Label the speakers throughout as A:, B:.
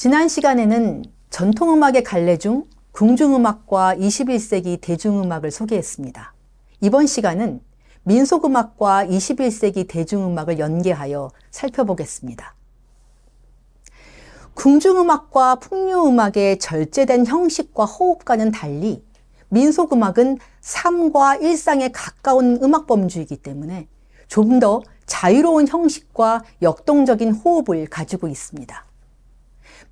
A: 지난 시간에는 전통음악의 갈래 중 궁중음악과 21세기 대중음악을 소개했습니다. 이번 시간은 민속음악과 21세기 대중음악을 연계하여 살펴보겠습니다. 궁중음악과 풍류음악의 절제된 형식과 호흡과는 달리 민속음악은 삶과 일상에 가까운 음악 범주이기 때문에 좀 더 자유로운 형식과 역동적인 호흡을 가지고 있습니다.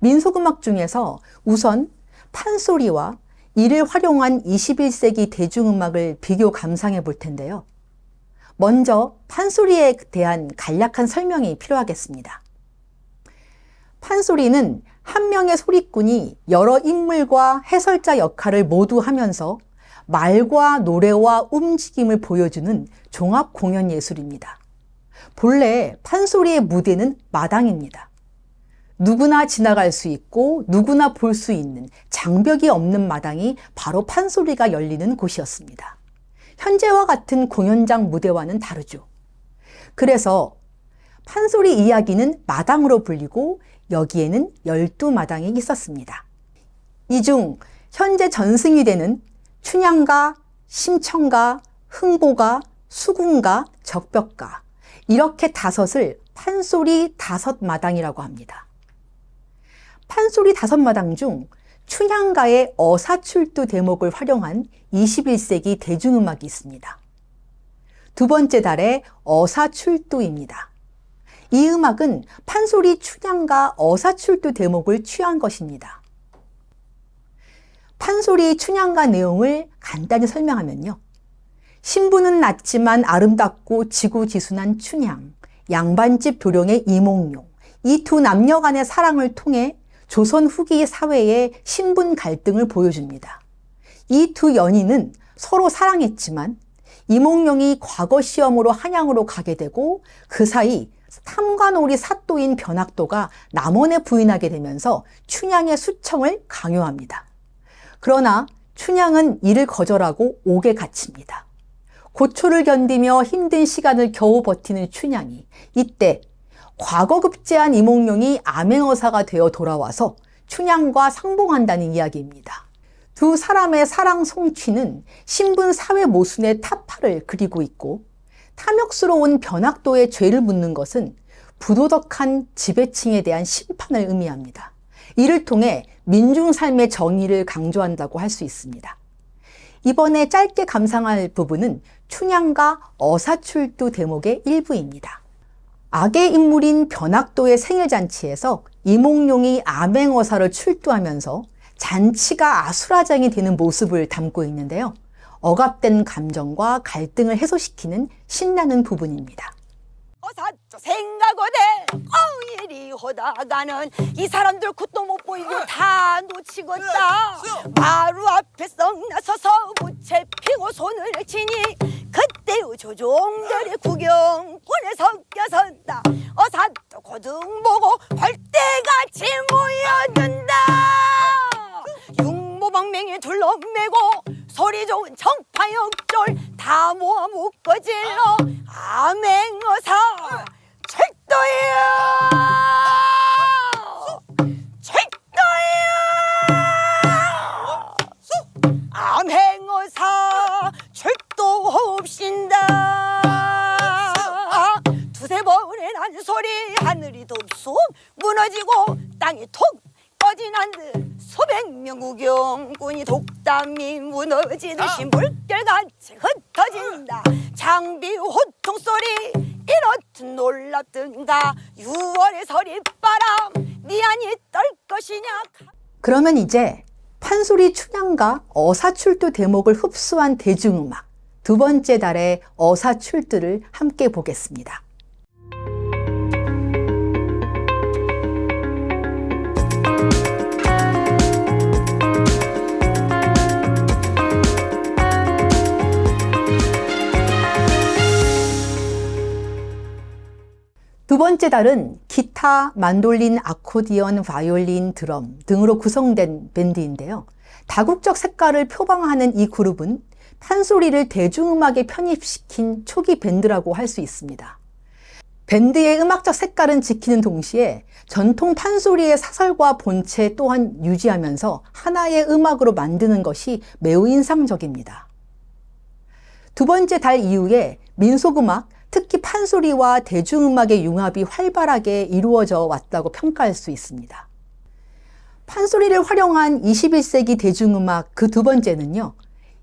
A: 민속음악 중에서 우선 판소리와 이를 활용한 21세기 대중음악을 비교 감상해 볼 텐데요. 먼저 판소리에 대한 간략한 설명이 필요하겠습니다. 판소리는 한 명의 소리꾼이 여러 인물과 해설자 역할을 모두 하면서 말과 노래와 움직임을 보여주는 종합 공연 예술입니다. 본래 판소리의 무대는 마당입니다. 누구나 지나갈 수 있고 누구나 볼 수 있는 장벽이 없는 마당이 바로 판소리가 열리는 곳이었습니다. 현재와 같은 공연장 무대와는 다르죠. 그래서 판소리 이야기는 마당으로 불리고 여기에는 12마당이 있었습니다. 이 중 현재 전승이 되는 춘향가, 심청가, 흥보가, 수궁가, 적벽가 이렇게 5을 판소리 5마당이라고 합니다. 판소리 5마당 중 춘향가의 어사출두 대목을 활용한 21세기 대중음악이 있습니다. 두 번째 달의 어사출두입니다. 이 음악은 판소리 춘향가 어사출두 대목을 취한 것입니다. 판소리 춘향가 내용을 간단히 설명하면요. 신부는 낮지만 아름답고 지구지순한 춘향, 양반집 도령의 이몽룡, 이 두 남녀 간의 사랑을 통해 조선 후기 사회의 신분 갈등을 보여줍니다. 이 두 연인은 서로 사랑했지만 이몽룡이 과거 시험으로 한양으로 가게 되고 그 사이 탐관오리 사또인 변학도가 남원에 부인하게 되면서 춘향의 수청을 강요합니다. 그러나 춘향은 이를 거절하고 옥에 갇힙니다. 고초를 견디며 힘든 시간을 겨우 버티는 춘향이 이때 과거 급제한 이몽룡이 암행어사가 되어 돌아와서 춘향과 상봉한다는 이야기입니다. 두 사람의 사랑 송취는 신분 사회 모순의 타파를 그리고 있고 탐욕스러운 변학도의 죄를 묻는 것은 부도덕한 지배층에 대한 심판을 의미합니다. 이를 통해 민중삶의 정의를 강조한다고 할 수 있습니다. 이번에 짧게 감상할 부분은 춘향가 어사출두 대목의 일부입니다. 악의 인물인 변학도의 생일잔치에서 이몽룡이 암행어사를 출두하면서 잔치가 아수라장이 되는 모습을 담고 있는데요. 억압된 감정과 갈등을 해소시키는 신나는 부분입니다.
B: 어사또 생각하되 이리 하다가는 이 사람들 굿도 못 보이고 다 놓치겠다. 마루 앞에 썩 나서서 무채 피고 손을 치니 그때의 조종들이 구경꾼에 섞여선다. 어사또 고등 보고 벌떼같이 모여든다. 육모방맹이 둘러매고 소리 좋은 청파역졸 다 모아 묶어질러 암행어사 철도야 철도야 암행어사 철도옵신다. 두세 번의 난 소리 하늘이 덥속 무너지고 땅이 톡 꺼진 한들 수백 명 구경꾼이 독담이 무너지듯이 물결같이 흩어진다. 장비 호통 소리 이렇든 놀랍든가 6월의 서리바람 네 안이 떨 것이냐.
A: 그러면 이제 판소리 춘향가 어사출두 대목을 흡수한 대중음악 두 번째 달의 어사출두를 함께 보겠습니다. 두 번째 달은 기타, 만돌린, 아코디언, 바이올린, 드럼 등으로 구성된 밴드인데요. 다국적 색깔을 표방하는 이 그룹은 판소리를 대중음악에 편입시킨 초기 밴드라고 할 수 있습니다. 밴드의 음악적 색깔은 지키는 동시에 전통 판소리의 사설과 본체 또한 유지하면서 하나의 음악으로 만드는 것이 매우 인상적입니다. 두 번째 달 이후에 민속음악, 특히 판소리와 대중음악의 융합이 활발하게 이루어져 왔다고 평가할 수 있습니다. 판소리를 활용한 21세기 대중음악 그 두 번째는요,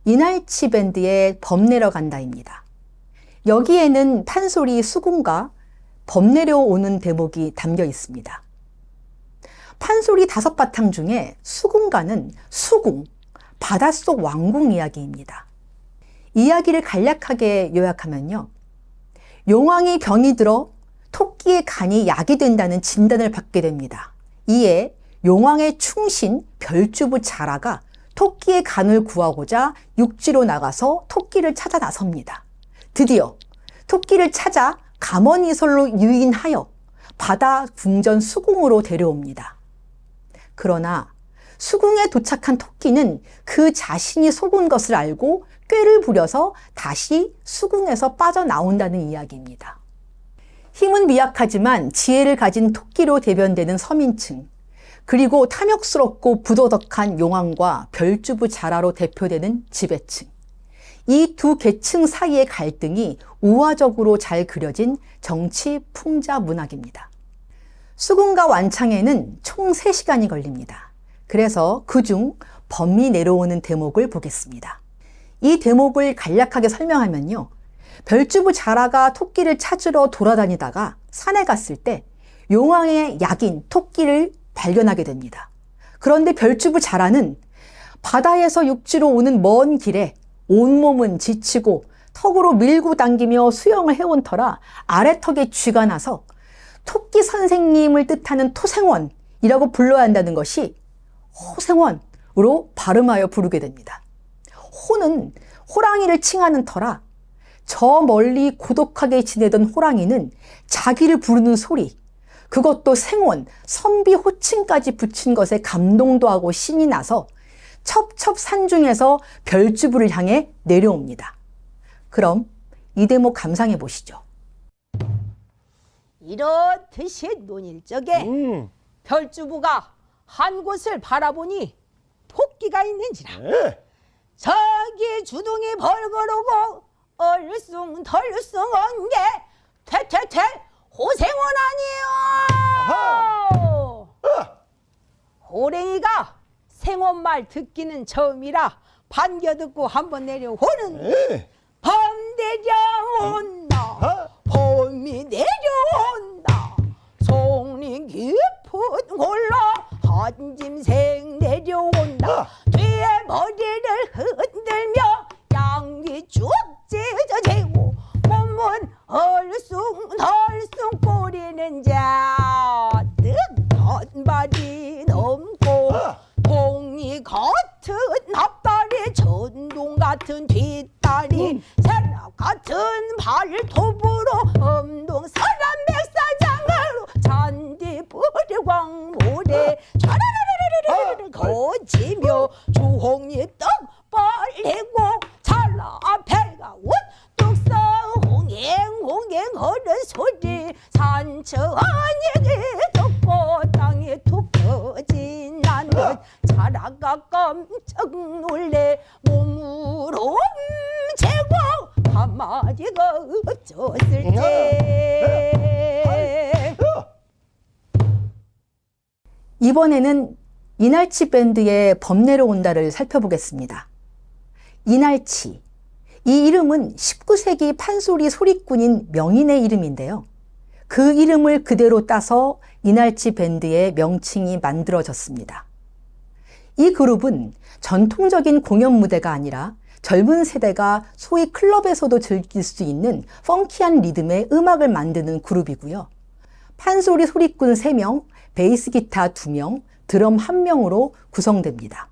A: 이날치 밴드의 범 내려간다입니다. 여기에는 판소리 수궁과 범 내려오는 대목이 담겨 있습니다. 판소리 5바탕 중에 수궁가는 수궁, 바닷속 왕궁 이야기입니다. 이야기를 간략하게 요약하면요, 용왕이 병이 들어 토끼의 간이 약이 된다는 진단을 받게 됩니다. 이에 용왕의 충신 별주부 자라가 토끼의 간을 구하고자 육지로 나가서 토끼를 찾아 나섭니다. 드디어 토끼를 찾아 감언이설로 유인하여 바다 궁전 수궁으로 데려옵니다. 그러나 수궁에 도착한 토끼는 그 자신이 속은 것을 알고 꾀를 부려서 다시 수궁에서 빠져나온다는 이야기입니다. 힘은 미약하지만 지혜를 가진 토끼로 대변되는 서민층, 그리고 탐욕스럽고 부도덕한 용왕과 별주부 자라로 대표되는 지배층, 이 두 계층 사이의 갈등이 우화적으로 잘 그려진 정치 풍자 문학입니다. 수궁과 완창에는 총 3시간이 걸립니다. 그래서 그중 범이 내려오는 대목을 보겠습니다. 이 대목을 간략하게 설명하면요, 별주부 자라가 토끼를 찾으러 돌아다니다가 산에 갔을 때 용왕의 약인 토끼를 발견하게 됩니다. 그런데 별주부 자라는 바다에서 육지로 오는 먼 길에 온몸은 지치고 턱으로 밀고 당기며 수영을 해온 터라 아래턱에 쥐가 나서 토끼 선생님을 뜻하는 토생원이라고 불러야 한다는 것이 호생원으로 발음하여 부르게 됩니다. 호는 호랑이를 칭하는 터라 저 멀리 고독하게 지내던 호랑이는 자기를 부르는 소리, 그것도 생원, 선비 호칭까지 붙인 것에 감동도 하고 신이 나서 첩첩산중에서 별주부를 향해 내려옵니다. 그럼 이 대목 감상해 보시죠.
B: 이렇듯이 논일 적에 별주부가 한 곳을 바라보니 토끼가 있는지라. 저기 주둥이 벌거르고 얼숭덜숭한 게 퇴퇴퇴 호생원 아니에요. 호랭이가 생원말 듣기는 처음이라 반겨듣고 한번 내려오는 범 내려온다, 범이 내려온다, 송리 깊은 홀로 한 짐생 내려온다. 뒤에 머리를 흔들며 양귀 쭉 찢어지고 몸은 얼숭덜숭 꼬리는 잔뜩 던발이 넘고 동이 같은 앞다리, 전동 같은 뒷다리, 세락 같은 발톱으로 엄동 사람 백사장으로 잔디 뿌리광물에 촤라라라라라라 거치며 주홍이 떡 벌리고 찰나 배가 우뚝 홍행홍행 하는 소리 산천하니 듣고 땅에 툭 터진 나는 자라가 깜짝 놀래 몸으로 재고 한마디가 없었을 때.
A: 이번에는 이날치 밴드의 범 내려온다를 살펴보겠습니다. 이날치, 이 이름은 19세기 판소리 소리꾼인 명인의 이름인데요. 그 이름을 그대로 따서 이날치 밴드의 명칭이 만들어졌습니다. 이 그룹은 전통적인 공연 무대가 아니라 젊은 세대가 소위 클럽에서도 즐길 수 있는 펑키한 리듬의 음악을 만드는 그룹이고요. 판소리 소리꾼 3명, 베이스 기타 2명, 드럼 1명으로 구성됩니다.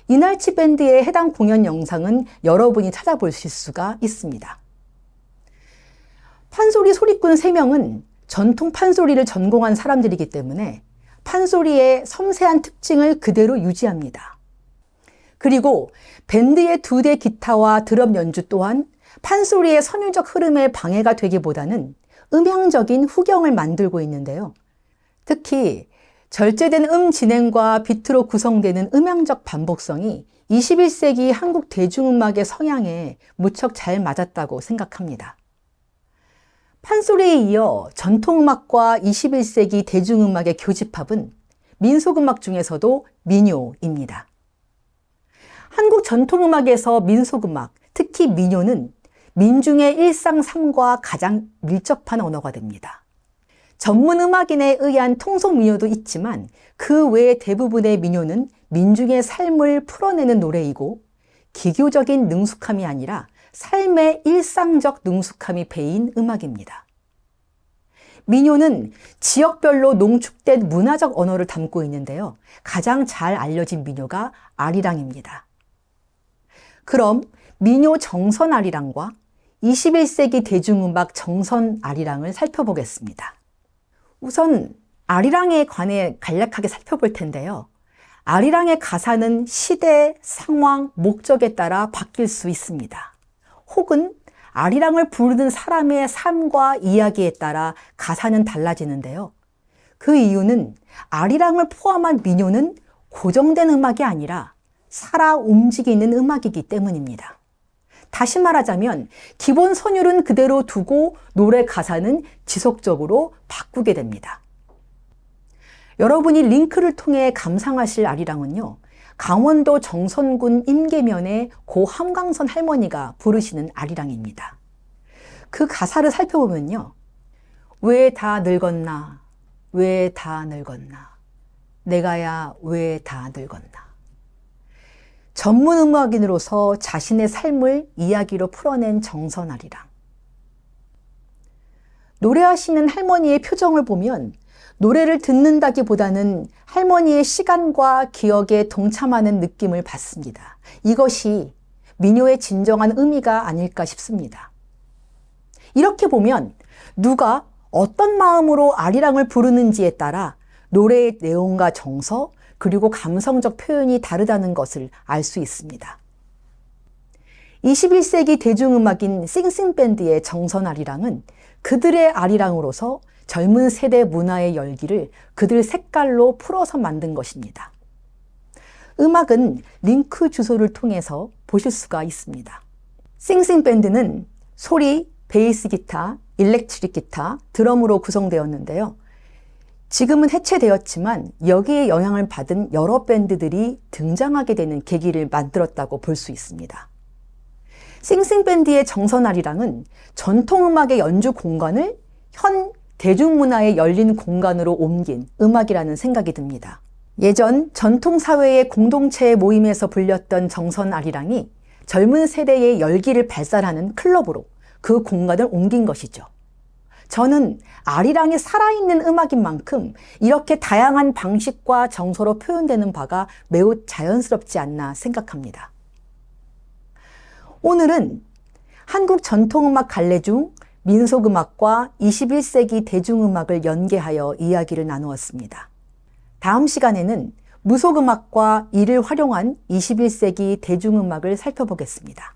A: 이날치 밴드의 해당 공연 영상은 여러분이 찾아보실 수가 있습니다. 판소리 소리꾼 3명은 전통 판소리를 전공한 사람들이기 때문에 판소리의 섬세한 특징을 그대로 유지합니다. 그리고 밴드의 2대 기타와 드럼 연주 또한 판소리의 선율적 흐름에 방해가 되기보다는 음향적인 후경을 만들고 있는데요. 특히 절제된 진행과 비트로 구성되는 음향적 반복성이 21세기 한국 대중음악의 성향에 무척 잘 맞았다고 생각합니다. 판소리에 이어 전통음악과 21세기 대중음악의 교집합은 민속음악 중에서도 민요입니다. 한국 전통음악에서 민속음악, 특히 민요는 민중의 일상 삶과 가장 밀접한 언어가 됩니다. 전문 음악인에 의한 통속 민요도 있지만 그 외의 대부분의 민요는 민중의 삶을 풀어내는 노래이고 기교적인 능숙함이 아니라 삶의 일상적 능숙함이 배인 음악입니다. 민요는 지역별로 농축된 문화적 언어를 담고 있는데요. 가장 잘 알려진 민요가 아리랑입니다. 그럼 민요 정선 아리랑과 21세기 대중음악 정선 아리랑을 살펴보겠습니다. 우선 아리랑에 관해 간략하게 살펴볼 텐데요. 아리랑의 가사는 시대, 상황, 목적에 따라 바뀔 수 있습니다. 혹은 아리랑을 부르는 사람의 삶과 이야기에 따라 가사는 달라지는데요. 그 이유는 아리랑을 포함한 민요는 고정된 음악이 아니라 살아 움직이는 음악이기 때문입니다. 다시 말하자면 기본 선율은 그대로 두고 노래 가사는 지속적으로 바꾸게 됩니다. 여러분이 링크를 통해 감상하실 아리랑은요, 강원도 정선군 임계면의 고 함광선 할머니가 부르시는 아리랑입니다. 그 가사를 살펴보면요. 왜 다 늙었나, 왜 다 늙었나, 내가야 왜 다 늙었나. 전문 음악인으로서 자신의 삶을 이야기로 풀어낸 정선 아리랑. 노래하시는 할머니의 표정을 보면 노래를 듣는다기보다는 할머니의 시간과 기억에 동참하는 느낌을 받습니다. 이것이 민요의 진정한 의미가 아닐까 싶습니다. 이렇게 보면 누가 어떤 마음으로 아리랑을 부르는지에 따라 노래의 내용과 정서 그리고 감성적 표현이 다르다는 것을 알 수 있습니다. 21세기 대중음악인 싱싱밴드의 정선 아리랑은 그들의 아리랑으로서 젊은 세대 문화의 열기를 그들 색깔로 풀어서 만든 것입니다. 음악은 링크 주소를 통해서 보실 수가 있습니다. 싱싱밴드는 소리, 베이스 기타, 일렉트릭 기타, 드럼으로 구성되었는데요. 지금은 해체되었지만 여기에 영향을 받은 여러 밴드들이 등장하게 되는 계기를 만들었다고 볼 수 있습니다. 싱싱밴드의 정선 아리랑은 전통음악의 연주 공간을 현 대중문화의 열린 공간으로 옮긴 음악이라는 생각이 듭니다. 예전 전통사회의 공동체의 모임에서 불렸던 정선 아리랑이 젊은 세대의 열기를 발산하는 클럽으로 그 공간을 옮긴 것이죠. 저는 아리랑이 살아있는 음악인 만큼 이렇게 다양한 방식과 정서로 표현되는 바가 매우 자연스럽지 않나 생각합니다. 오늘은 한국 전통음악 갈래 중 민속음악과 21세기 대중음악을 연계하여 이야기를 나누었습니다. 다음 시간에는 무속음악과 이를 활용한 21세기 대중음악을 살펴보겠습니다.